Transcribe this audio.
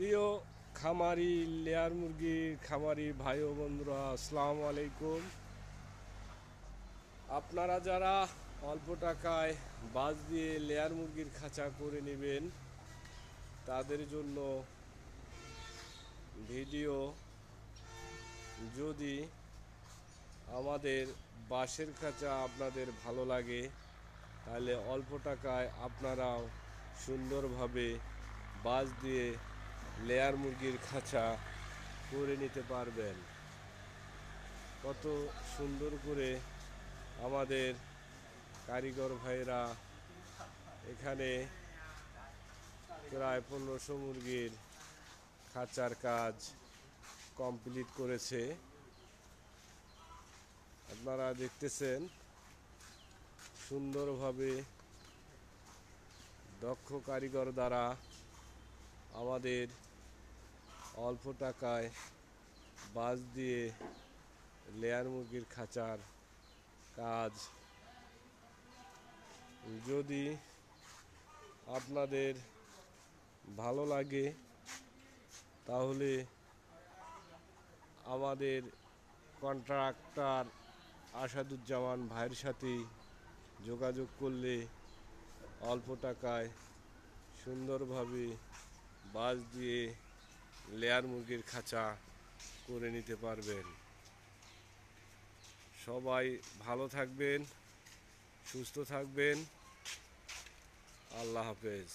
প্রিয় খামারি লেয়ার মুরগির খামারি ভাই ও বন্ধুরা, আসসালামু আলাইকুম। আপনারা যারা অল্প টাকায় বাঁশ দিয়ে লেয়ার মুরগির খাঁচা করে নেবেন, তাদের জন্য ভিডিও। যদি আমাদের বাঁশের খাঁচা আপনাদের ভালো লাগে, তাহলে অল্প টাকায় আপনারাও সুন্দরভাবে বাঁশ দিয়ে লেয়ার মুরগির খাঁচা করে নিতে পারবেন। কত সুন্দর করে আমাদের কারিগর ভাইরা এখানে প্রায় 1500 মুরগির খাঁচার কাজ কমপ্লিট করেছে। আপনারা দেখতেছেন সুন্দরভাবে দক্ষ কারিগর দ্বারা আমাদের অল্প টাকায় বাঁশ দিয়ে লেয়ার মুরগির খাঁচার কাজ। যদি আপনাদের ভালো লাগে, তাহলে আমাদের কন্ট্রাক্টর আসাদুজ্জামান ভাইয়ের সাথে যোগাযোগ করলে অল্প টাকায় সুন্দরভাবে বাঁশ দিয়ে লেয়ার মুরগির খাঁচা করে নিতে পারবেন। সবাই ভালো থাকবেন, সুস্থ থাকবেন। আল্লাহ হাফেজ।